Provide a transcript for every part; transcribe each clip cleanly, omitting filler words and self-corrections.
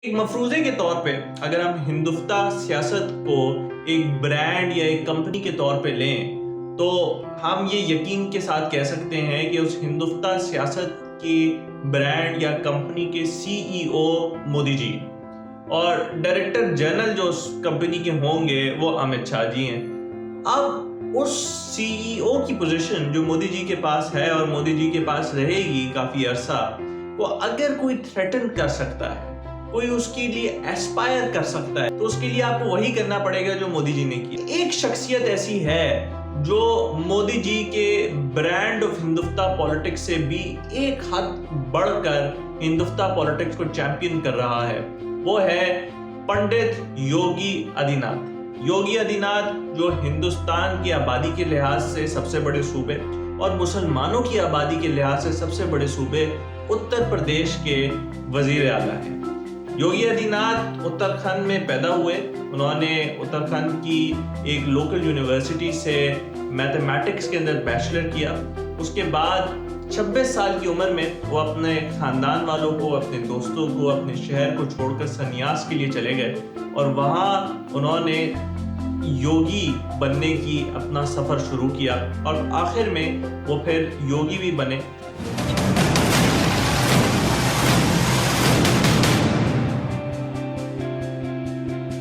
ایک مفروضے کے طور پہ اگر ہم ہندوستان سیاست کو ایک برانڈ یا ایک کمپنی کے طور پہ لیں تو ہم یہ یقین کے ساتھ کہہ سکتے ہیں کہ اس ہندوستان سیاست کی برانڈ یا کمپنی کے سی ای او مودی جی اور ڈائریکٹر جنرل جو اس کمپنی کے ہوں گے وہ امت شاہ جی ہیں۔ اب اس سی ای او کی پوزیشن جو مودی جی کے پاس ہے اور مودی جی کے پاس رہے گی کافی عرصہ، وہ اگر کوئی تھریٹن کر سکتا ہے، کوئی اس کے لیے ایسپائر کر سکتا ہے، تو اس کے لیے آپ کو وہی کرنا پڑے گا جو مودی جی نے کیا۔ ایک شخصیت ایسی ہے جو مودی جی کے برانڈ آف ہندوستان پولیٹکس سے بھی ایک حد بڑھ کر ہندوستان پولیٹکس کو چیمپئن کر رہا ہے، وہ ہے پنڈت یوگی آدتیہ ناتھ۔ یوگی آدتیہ ناتھ جو ہندوستان کی آبادی کے لحاظ سے سب سے بڑے صوبے اور مسلمانوں کی آبادی کے لحاظ سے سب سے بڑے صوبے اتر پردیش کے وزیر اعلیٰ ہیں۔ یوگی آدتیہ ناتھ اتراکھنڈ میں پیدا ہوئے، انہوں نے اتراکھنڈ کی ایک لوکل یونیورسٹی سے میتھمیٹکس کے اندر بیچلر کیا۔ اس کے بعد 26 سال کی عمر میں وہ اپنے خاندان والوں کو، اپنے دوستوں کو، اپنے شہر کو چھوڑ کر سنیاس کے لیے چلے گئے اور وہاں انہوں نے یوگی بننے کی اپنا سفر شروع کیا اور آخر میں وہ پھر یوگی بھی بنے۔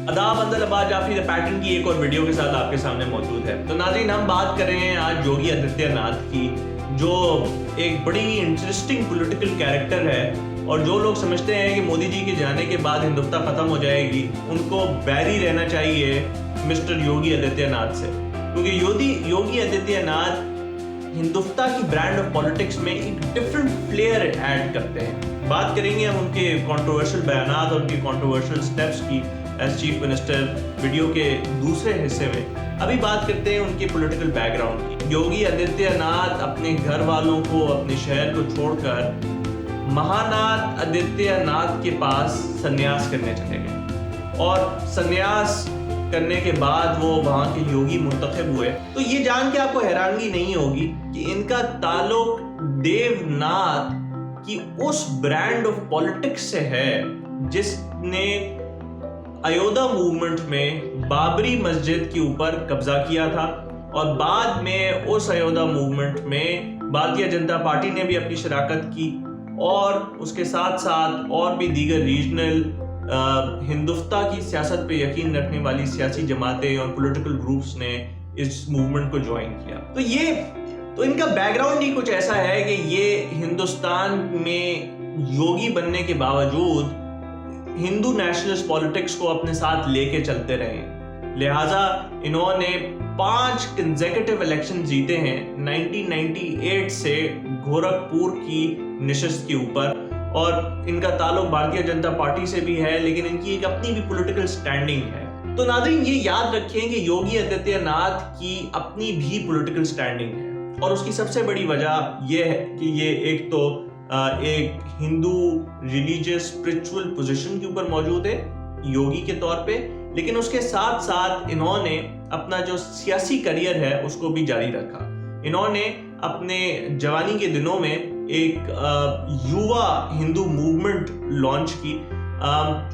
آداب، اندر آباد جعفری دی پیٹرن کی ایک اور ویڈیو کے ساتھ آپ کے سامنے موجود ہے۔ تو ناظرین، ہم بات کر رہے ہیں آج یوگی آدتیہ ناتھ کی، جو ایک بڑی انٹرسٹنگ پولیٹیکل کیریکٹر ہے اور جو لوگ سمجھتے ہیں کہ مودی جی کے جانے کے بعد ہندوستان ختم ہو جائے گی، ان کو بیری رہنا چاہیے مسٹر یوگی آدتیہ ناتھ سے، کیونکہ یوگی آدتیہ ناتھ ہندوستان کی برانڈ آف پولیٹکس میں ایک ڈفرنٹ فلیئر ایڈ کرتے ہیں۔ بات کریں گے ہم ان کے کنٹروورشل بیانات اور ان کی کنٹروورشل سٹیپس کی ایز چیف منسٹر ویڈیو کے دوسرے حصے میں۔ ابھی بات کرتے ہیں ان کے پولیٹیکل بیک گراؤنڈ کی۔ یوگی آدتیہ ناتھ اپنے گھر والوں کو، اپنے شہر کو چھوڑ کر مہاناتھ آدتیہ ناتھ کے پاس سنیاس کرنے چلے گئے اور سنیاس کرنے کے بعد وہ وہاں کے یوگی منتخب ہوئے۔ تو یہ جان کے آپ کو حیرانگی نہیں ہوگی کہ ان کا تعلق دیو ناتھ کی اس برانڈ آف پولیٹکس سے ہے جس نے ایودھیا موومنٹ میں بابری مسجد کے اوپر قبضہ کیا تھا، اور بعد میں اس ایودھیا موومنٹ میں بھارتیہ جنتا پارٹی نے بھی اپنی شراکت کی، اور اس کے ساتھ ساتھ اور بھی دیگر ریجنل ہندوستان کی سیاست پہ یقین رکھنے والی سیاسی جماعتیں اور پولیٹیکل گروپس نے اس موومنٹ کو جوائن کیا۔ تو ان کا بیک گراؤنڈ ہی کچھ ایسا ہے کہ یہ ہندوستان میں یوگی بننے کے باوجود ہندو نیشنلسٹ پولیٹکس کو اپنے ساتھ لے کے چلتے رہے، لہٰذا انہوں نے 5 کنزیکٹیو الیکشن جیتے ہیں 1998 سے گورکھپور کی نشست کے اوپر، اور ان کا تعلق بھارتیہ جنتا پارٹی سے بھی ہے، لیکن ان کی ایک اپنی بھی پولیٹیکل سٹینڈنگ ہے۔ تو ناظرین، یہ یاد رکھیں کہ یوگی آدتیہ ناتھ کی اپنی بھی پولیٹیکل سٹینڈنگ ہے، اور اس کی سب سے بڑی وجہ یہ ہے کہ یہ ایک تو ایک ہندو ریلیجیس اسپرچول پوزیشن کے اوپر موجود ہے یوگی کے طور پہ، لیکن اس کے ساتھ ساتھ انہوں نے اپنا جو سیاسی کریئر ہے اس کو بھی جاری رکھا۔ انہوں نے اپنے جوانی کے دنوں میں ایک یووا ہندو موومنٹ لانچ کی۔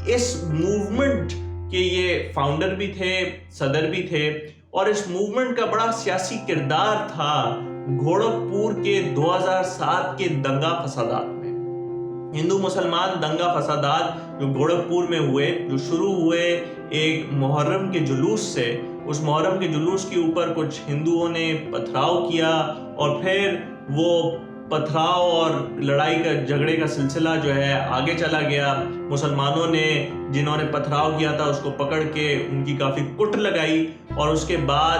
اس موومنٹ کے یہ فاؤنڈر بھی تھے، صدر بھی تھے، اور اس موومنٹ کا بڑا سیاسی کردار تھا گورکھپور کے 2007 کے دنگا فسادات میں۔ ہندو مسلمان دنگا فسادات جو گورکھپور میں ہوئے، جو شروع ہوئے ایک محرم کے جلوس سے، اس محرم کے جلوس کے اوپر کچھ ہندوؤں نے پتھراؤ کیا، اور پھر وہ پتھراؤ اور لڑائی کا جھگڑے کا سلسلہ جو ہے آگے چلا گیا۔ مسلمانوں نے جنہوں نے پتھراؤ کیا تھا اس کو پکڑ کے ان کی کافی کٹ لگائی، اور اس کے بعد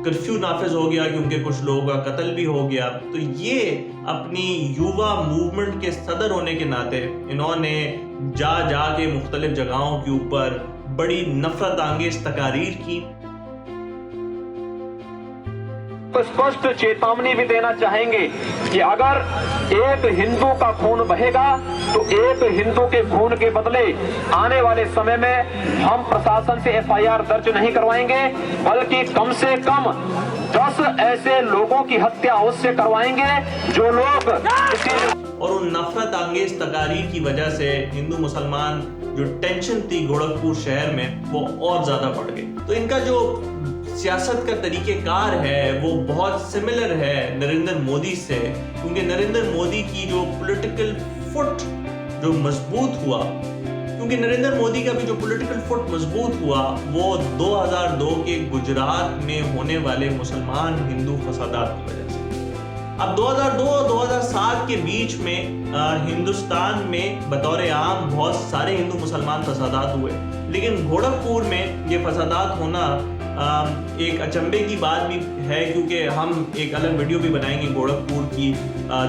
کرفیو نافذ ہو گیا کیونکہ کچھ لوگوں کا قتل بھی ہو گیا۔ تو یہ اپنی یووا موومنٹ کے صدر ہونے کے ناطے انہوں نے جا کے مختلف جگہوں کے اوپر بڑی نفرت انگیز تقاریر کی۔ اسپشٹ چیتاونی بھی دینا چاہیں گے کہ اگر ایک ہندو کا خون بہے گا تو ایک ہندو کے خون کے بدلے آنے والے سمے میں ہم پرشاسن سے FIR درج نہیں کروائیں گے، بلکہ کم سے کم 10 ایسے لوگوں کی ہتیا اس سے کروائیں گے جو لوگ اور ان نفرت انگیز تقاریر کی وجہ سے ہندو مسلمان جو ٹینشن تھی گورکھپور شہر میں وہ اور زیادہ بڑھ گئی. تو ان کا جو سیاست کا طریقہ کار ہے وہ بہت سملر ہے نریندر مودی سے, کیونکہ نریندر مودی کی جو پولیٹیکل فٹ جو مضبوط ہوا, کیونکہ نریندر مودی کا بھی جو پولیٹیکل فٹ مضبوط ہوا وہ 2002 کے گجرات میں ہونے والے مسلمان ہندو فسادات کی وجہ سے. اب 2002 اور 2007 کے بیچ میں ہندوستان میں بطور عام بہت سارے ہندو مسلمان فسادات ہوئے, لیکن گورکھپور میں یہ فسادات ہونا ایک اچنبے کی بات بھی ہے, کیونکہ ہم ایک الگ ویڈیو بھی بنائیں گے گورکھپور کی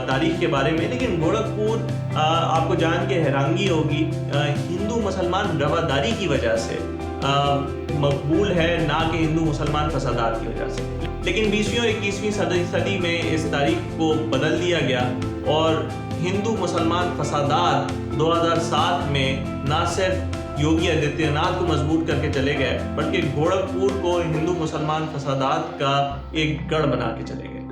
تاریخ کے بارے میں. لیکن گورکھپور آپ کو جان کے حیرانگی ہوگی ہندو مسلمان رواداری کی وجہ سے مقبول ہے, نہ کہ ہندو مسلمان فسادات کی وجہ سے. لیکن 20ویں اور 21ویں صدی میں اس تاریخ کو بدل دیا گیا اور ہندو مسلمان فسادات 2007 میں نہ صرف یوگی آدتیہ ناتھ کو مضبوط کر کے چلے گئے بلکہ گورکھپور کو ہندو مسلمان فسادات کا ایک گڑھ بنا کے چلے گئے.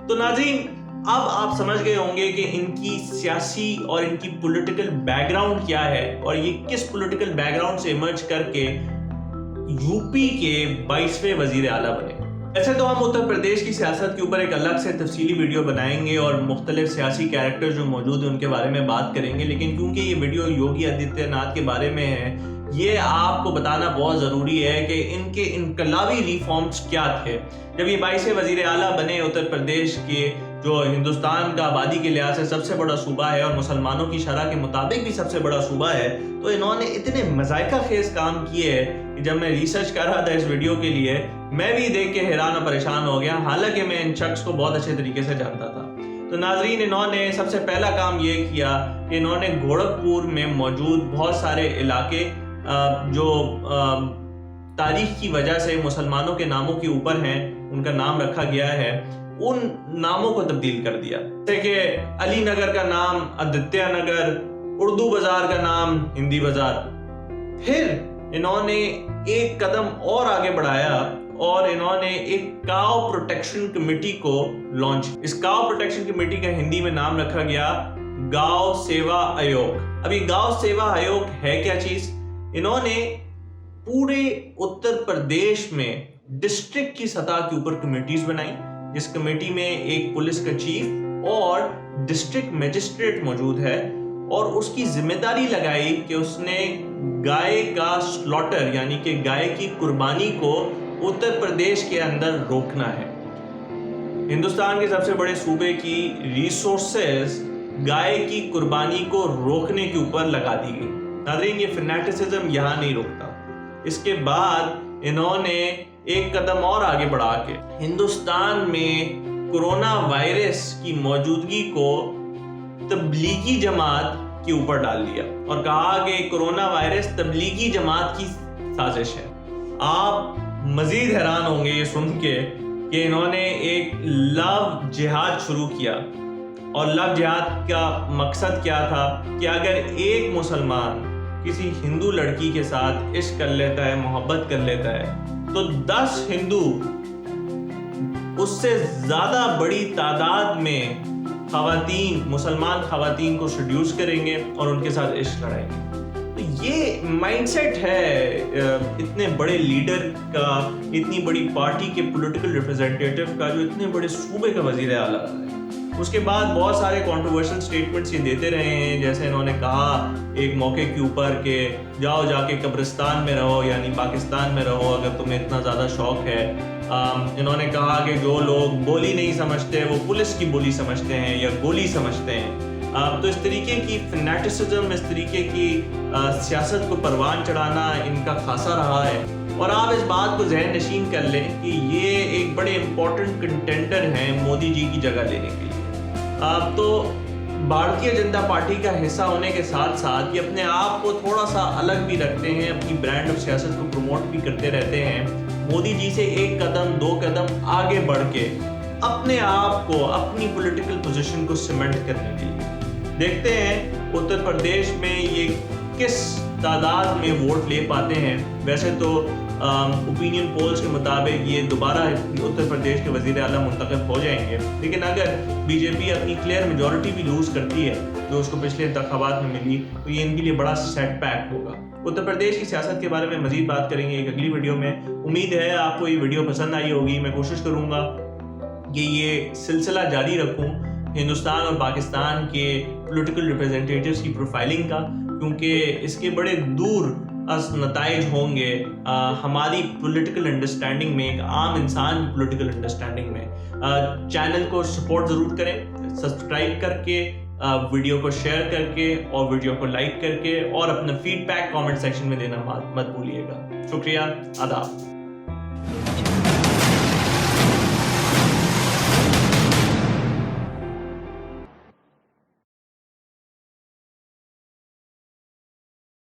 تو ناظرین, اب آپ سمجھ گئے ہوں گے کہ ان کی سیاسی اور ان کی پولیٹیکل بیک گراؤنڈ کیا ہے اور یہ کس پولیٹیکل بیک گراؤنڈ سے ایمرج کر کے یو پی کے 22ویں وزیر اعلیٰ بنے. ایسے تو ہم اتر پردیش کی سیاست کے اوپر ایک الگ سے تفصیلی ویڈیو بنائیں گے اور مختلف سیاسی کیریکٹر جو موجود ہیں ان کے بارے میں بات کریں گے, لیکن کیونکہ یہ ویڈیو یوگی آدتیہ ناتھ کے بارے میں ہے, یہ آپ کو بتانا بہت ضروری ہے کہ ان کے انقلابی ریفارمز کیا تھے. جب یہ 22ویں وزیر اعلیٰ بنے اتر پردیش کے, جو ہندوستان کا آبادی کے لحاظ سے سب سے بڑا صوبہ ہے اور مسلمانوں کی شرح کے مطابق بھی سب سے بڑا صوبہ ہے, تو انہوں نے اتنے مذائقہ خیز کام کیے کہ جب میں ریسرچ کر رہا تھا اس ویڈیو کے لیے میں بھی دیکھ کے حیران اور پریشان ہو گیا, حالانکہ میں ان شخص کو بہت اچھے طریقے سے جانتا تھا. تو ناظرین, انہوں نے سب سے پہلا کام یہ کیا کہ انہوں نے گورکھپور میں موجود بہت سارے علاقے جو تاریخ کی وجہ سے مسلمانوں کے ناموں کے اوپر ہیں, ان کا نام رکھا گیا ہے, ان ناموں کو تبدیل کر دیا. جیسے کہ علی نگر کا نام آدتیہ نگر, اردو بازار کا نام ہندی بازار. پھر انہوں نے ایک قدم اور آگے بڑھایا اور انہوں نے ایک کاؤ پروٹیکشن کمیٹی کو لانچ. اس کاؤ پروٹیکشن کمیٹی کا ہندی میں نام رکھا گیا گاؤ سیوا آیوگ. اب یہ گاؤ سیوا آیوگ ہے کیا چیز؟ انہوں نے پورے اتر پردیش میں ڈسٹرکٹ کی سطح کے اوپر کمیٹیز بنائی, جس کمیٹی میں ایک پولیس کا چیف اور ڈسٹرکٹ میجسٹریٹ موجود ہے, اور اس کی ذمہ داری لگائی کہ اس نے گائے کا سلاٹر یعنی کہ گائے کی قربانی کو اتر پردیش کے اندر روکنا ہے. ہندوستان کے سب سے بڑے صوبے کی ریسورسز گائے کی قربانی کو روکنے کے اوپر لگا دی گئی. ناظرین, یہ فنیٹسزم یہاں نہیں رکتا. اس کے بعد انہوں نے ایک قدم اور آگے بڑھا کے ہندوستان میں کورونا وائرس کی موجودگی کو تبلیغی جماعت کے اوپر ڈال دیا اور کہا کہ کورونا وائرس تبلیغی جماعت کی سازش ہے. آپ مزید حیران ہوں گے یہ سن کے کہ انہوں نے ایک لو جہاد شروع کیا, اور لو جہاد کا مقصد کیا تھا کہ اگر ایک مسلمان کسی ہندو لڑکی کے ساتھ عشق کر لیتا ہے, محبت کر لیتا ہے, تو 10 ہندو اس سے زیادہ بڑی تعداد میں خواتین, مسلمان خواتین کو سیڈیوس کریں گے اور ان کے ساتھ عشق لڑائیں گے. تو یہ مائنڈ سیٹ ہے اتنے بڑے لیڈر کا, اتنی بڑی پارٹی کے پولیٹیکل ریپرزینٹیٹیو کا, جو اتنے بڑے صوبے کا وزیر اعلیٰ ہے. اس کے بعد بہت سارے کنٹروورشل سٹیٹمنٹس یہ دیتے رہے ہیں, جیسے انہوں نے کہا ایک موقع کے اوپر کہ جاؤ جا کے قبرستان میں رہو, یعنی پاکستان میں رہو اگر تمہیں اتنا زیادہ شوق ہے. انہوں نے کہا کہ جو لوگ بولی نہیں سمجھتے وہ پولیس کی بولی سمجھتے ہیں یا گولی سمجھتے ہیں. تو اس طریقے کی فنیٹسزم, اس طریقے کی سیاست کو پروان چڑھانا ان کا خاصا رہا ہے. اور آپ اس بات کو ذہن نشین کر لیں کہ یہ ایک بڑے امپورٹنٹ کنٹینڈر ہیں مودی جی کی جگہ لینے کے لیے. تو بھارتیہ جنتا پارٹی کا حصہ ہونے کے ساتھ ساتھ یہ اپنے آپ کو تھوڑا سا الگ بھی رکھتے ہیں, اپنی برانڈ آف سیاست کو پروموٹ بھی کرتے رہتے ہیں مودی جی سے ایک قدم 2 قدم آگے بڑھ کے اپنے آپ کو, اپنی پولیٹیکل پوزیشن کو سیمنٹ کرنے کے لیے. دیکھتے ہیں اتر پردیش میں یہ کس تعداد میں ووٹ لے پاتے ہیں. ویسے تو اوپینین پولز کے مطابق یہ دوبارہ اتر پردیش کے وزیر اعلیٰ منتخب ہو جائیں گے. لیکن اگر بی جے پی اپنی کلیئر میجورٹی بھی لوز کرتی ہے جو اس کو پچھلے انتخابات میں ملی تو یہ ان کے لیے بڑا سیٹ بیک ہوگا. اتر پردیش کی سیاست کے بارے میں مزید بات کریں گے ایک اگلی ویڈیو میں. امید ہے آپ کو یہ ویڈیو پسند آئی ہوگی. میں کوشش کروں گا کہ یہ سلسلہ جاری رکھوں ہندوستان اور پاکستان کے پولیٹیکل ریپرزنٹیٹیوز کی پروفائلنگ کا، کیونکہ اس کے بڑے دور از نتائج ہوں گے ہماری پولیٹیکل انڈرسٹینڈنگ میں، ایک عام انسان کی پولیٹیکل انڈرسٹینڈنگ میں. چینل کو سپورٹ ضرور کریں، سبسکرائب کر کے، ویڈیو کو شیئر کر کے اور ویڈیو کو لائک کر کے، اور اپنا فیڈ بیک کامنٹ سیکشن میں دینا مت بھولیے گا. شکریہ، آداب.